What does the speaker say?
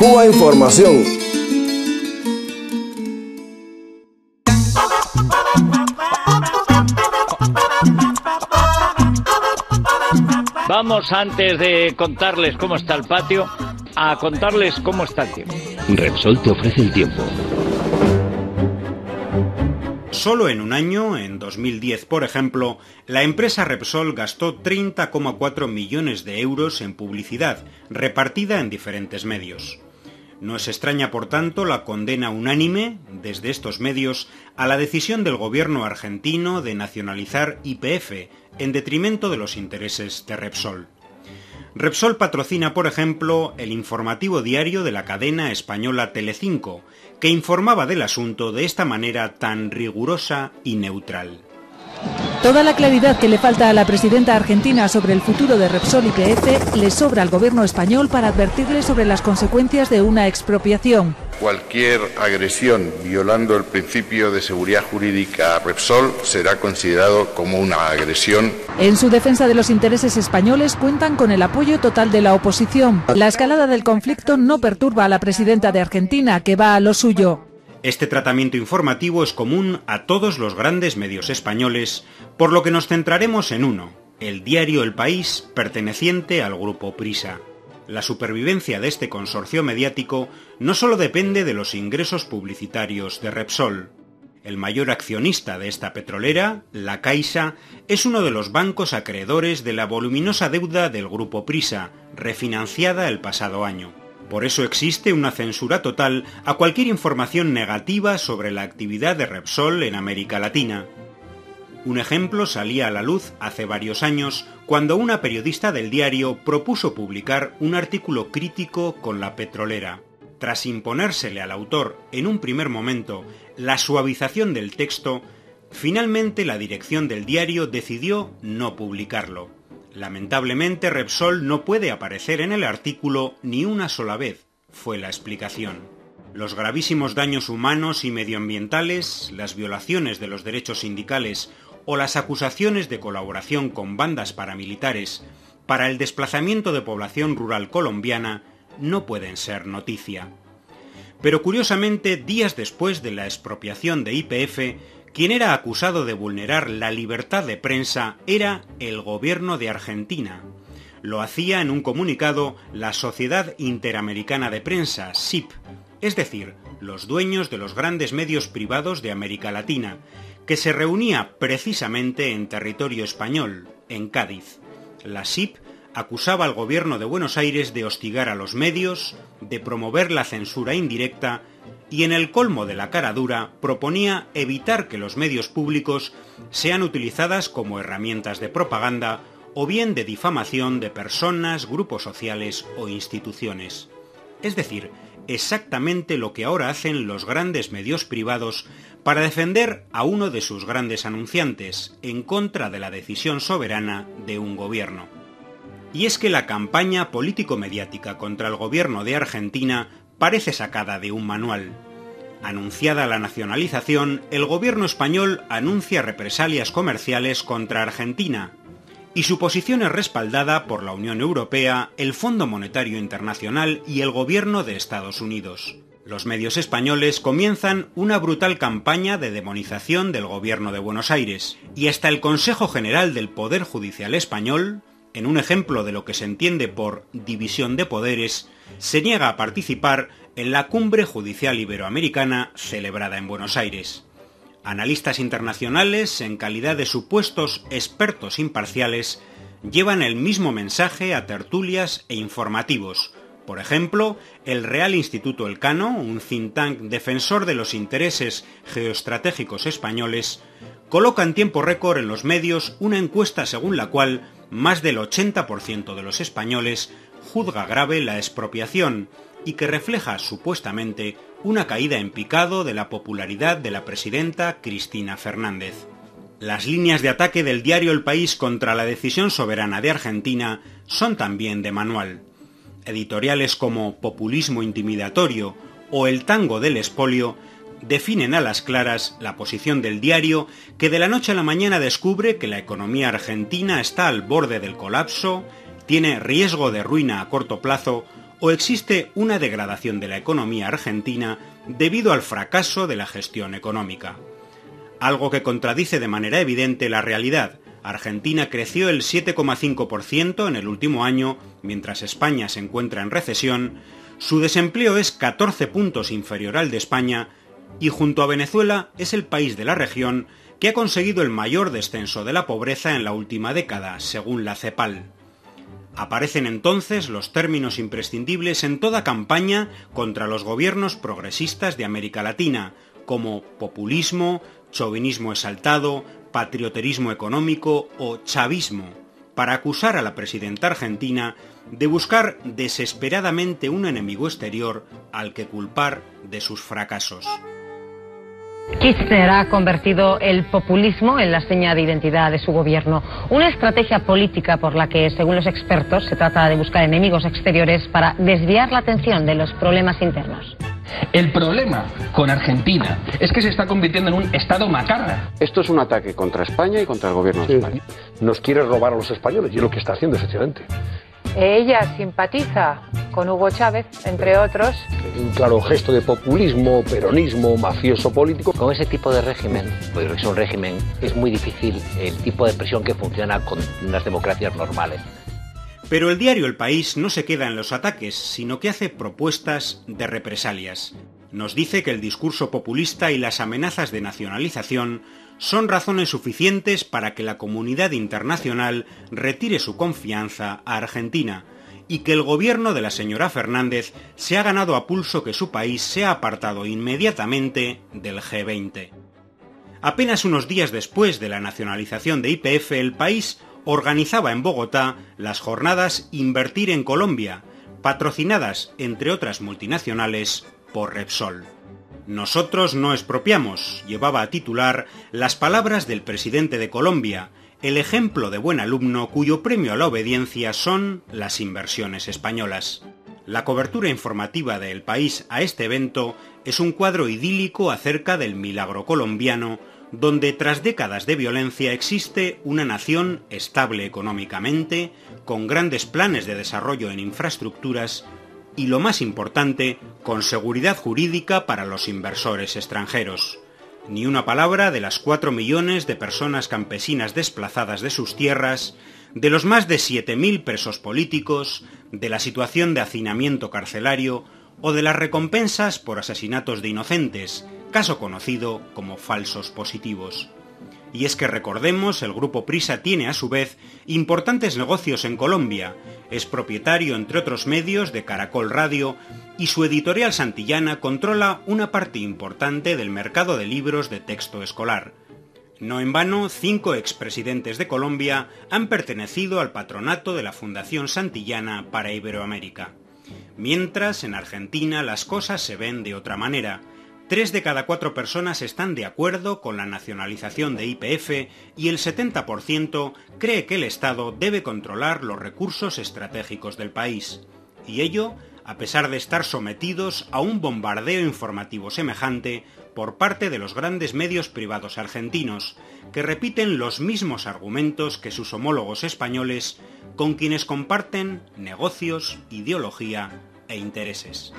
Cuba Información. Vamos, antes de contarles cómo está el patio, a contarles cómo está el tiempo. Repsol te ofrece el tiempo. Solo en un año, en 2010 por ejemplo, la empresa Repsol gastó 30,4 millones de euros en publicidad, repartida en diferentes medios. No es extraña, por tanto, la condena unánime, desde estos medios, a la decisión del gobierno argentino de nacionalizar YPF, en detrimento de los intereses de Repsol. Repsol patrocina, por ejemplo, el informativo diario de la cadena española Telecinco, que informaba del asunto de esta manera tan rigurosa y neutral. Toda la claridad que le falta a la presidenta argentina sobre el futuro de Repsol YPF le sobra al gobierno español para advertirle sobre las consecuencias de una expropiación. Cualquier agresión violando el principio de seguridad jurídica a Repsol será considerado como una agresión. En su defensa de los intereses españoles cuentan con el apoyo total de la oposición. La escalada del conflicto no perturba a la presidenta de Argentina, que va a lo suyo. Este tratamiento informativo es común a todos los grandes medios españoles, por lo que nos centraremos en uno, el diario El País, perteneciente al grupo Prisa. La supervivencia de este consorcio mediático no solo depende de los ingresos publicitarios de Repsol. El mayor accionista de esta petrolera, La Caixa, es uno de los bancos acreedores de la voluminosa deuda del grupo Prisa, refinanciada el pasado año. Por eso existe una censura total a cualquier información negativa sobre la actividad de Repsol en América Latina. Un ejemplo salía a la luz hace varios años cuando una periodista del diario propuso publicar un artículo crítico con la petrolera. Tras imponérsele al autor en un primer momento la suavización del texto, finalmente la dirección del diario decidió no publicarlo. Lamentablemente, Repsol no puede aparecer en el artículo ni una sola vez, fue la explicación. Los gravísimos daños humanos y medioambientales, las violaciones de los derechos sindicales o las acusaciones de colaboración con bandas paramilitares para el desplazamiento de población rural colombiana no pueden ser noticia. Pero curiosamente, días después de la expropiación de YPF, quien era acusado de vulnerar la libertad de prensa era el gobierno de Argentina. Lo hacía en un comunicado la Sociedad Interamericana de Prensa, SIP, es decir, los dueños de los grandes medios privados de América Latina, que se reunía precisamente en territorio español, en Cádiz. La SIP acusaba al gobierno de Buenos Aires de hostigar a los medios, de promover la censura indirecta y, en el colmo de la cara dura, proponía evitar que los medios públicos sean utilizadas como herramientas de propaganda o bien de difamación de personas, grupos sociales o instituciones. Es decir, exactamente lo que ahora hacen los grandes medios privados para defender a uno de sus grandes anunciantes en contra de la decisión soberana de un gobierno. Y es que la campaña político-mediática contra el gobierno de Argentina parece sacada de un manual. Anunciada la nacionalización, el gobierno español anuncia represalias comerciales contra Argentina, y su posición es respaldada por la Unión Europea, el Fondo Monetario Internacional y el gobierno de Estados Unidos. Los medios españoles comienzan una brutal campaña de demonización del gobierno de Buenos Aires, y hasta el Consejo General del Poder Judicial Español, en un ejemplo de lo que se entiende por división de poderes, se niega a participar en la Cumbre Judicial Iberoamericana celebrada en Buenos Aires. Analistas internacionales, en calidad de supuestos expertos imparciales, llevan el mismo mensaje a tertulias e informativos. Por ejemplo, el Real Instituto Elcano, un think tank defensor de los intereses geoestratégicos españoles, coloca en tiempo récord en los medios una encuesta según la cual más del 80% de los españoles juzga grave la expropiación y que refleja supuestamente una caída en picado de la popularidad de la presidenta Cristina Fernández. Las líneas de ataque del diario El País contra la decisión soberana de Argentina son también de manual. Editoriales como Populismo intimidatorio o El tango del expolio definen a las claras la posición del diario, que de la noche a la mañana descubre que la economía argentina está al borde del colapso, tiene riesgo de ruina a corto plazo o existe una degradación de la economía argentina debido al fracaso de la gestión económica. Algo que contradice de manera evidente la realidad. Argentina creció el 7,5% en el último año, mientras España se encuentra en recesión, su desempleo es 14 puntos inferior al de España y junto a Venezuela es el país de la región que ha conseguido el mayor descenso de la pobreza en la última década, según la CEPAL. Aparecen entonces los términos imprescindibles en toda campaña contra los gobiernos progresistas de América Latina, como populismo, chauvinismo exaltado, patrioterismo económico o chavismo, para acusar a la presidenta argentina de buscar desesperadamente un enemigo exterior al que culpar de sus fracasos. Kirchner ha convertido el populismo en la seña de identidad de su gobierno, una estrategia política por la que, según los expertos, se trata de buscar enemigos exteriores para desviar la atención de los problemas internos. El problema con Argentina es que se está convirtiendo en un estado macarra. Esto es un ataque contra España y contra el gobierno de España. Nos quiere robar a los españoles y es lo que está haciendo, efectivamente. Ella simpatiza con Hugo Chávez, entre otros. Un claro gesto de populismo, peronismo, mafioso político. Con ese tipo de régimen, porque es un régimen, es muy difícil el tipo de presión que funciona con unas democracias normales. Pero el diario El País no se queda en los ataques, sino que hace propuestas de represalias. Nos dice que el discurso populista y las amenazas de nacionalización son razones suficientes para que la comunidad internacional retire su confianza a Argentina y que el gobierno de la señora Fernández se ha ganado a pulso que su país sea apartado inmediatamente del G20. Apenas unos días después de la nacionalización de YPF, El País organizaba en Bogotá las jornadas Invertir en Colombia, patrocinadas, entre otras multinacionales, por Repsol. Nosotros no expropiamos, llevaba a titular las palabras del presidente de Colombia, el ejemplo de buen alumno cuyo premio a la obediencia son las inversiones españolas. La cobertura informativa de El País a este evento es un cuadro idílico acerca del milagro colombiano, donde tras décadas de violencia existe una nación estable económicamente, con grandes planes de desarrollo en infraestructuras y, lo más importante, con seguridad jurídica para los inversores extranjeros. Ni una palabra de las 4 millones de personas campesinas desplazadas de sus tierras, de los más de 7.000 presos políticos, de la situación de hacinamiento carcelario o de las recompensas por asesinatos de inocentes, caso conocido como falsos positivos. Y es que recordemos, el grupo Prisa tiene a su vez importantes negocios en Colombia, es propietario entre otros medios de Caracol Radio y su editorial santillana controla una parte importante del mercado de libros de texto escolar. No en vano, 5 expresidentes de Colombia han pertenecido al patronato de la Fundación Santillana para Iberoamérica. Mientras, en Argentina las cosas se ven de otra manera. 3 de cada 4 personas están de acuerdo con la nacionalización de YPF y el 70% cree que el Estado debe controlar los recursos estratégicos del país. Y ello, a pesar de estar sometidos a un bombardeo informativo semejante por parte de los grandes medios privados argentinos, que repiten los mismos argumentos que sus homólogos españoles, con quienes comparten negocios, ideología e intereses.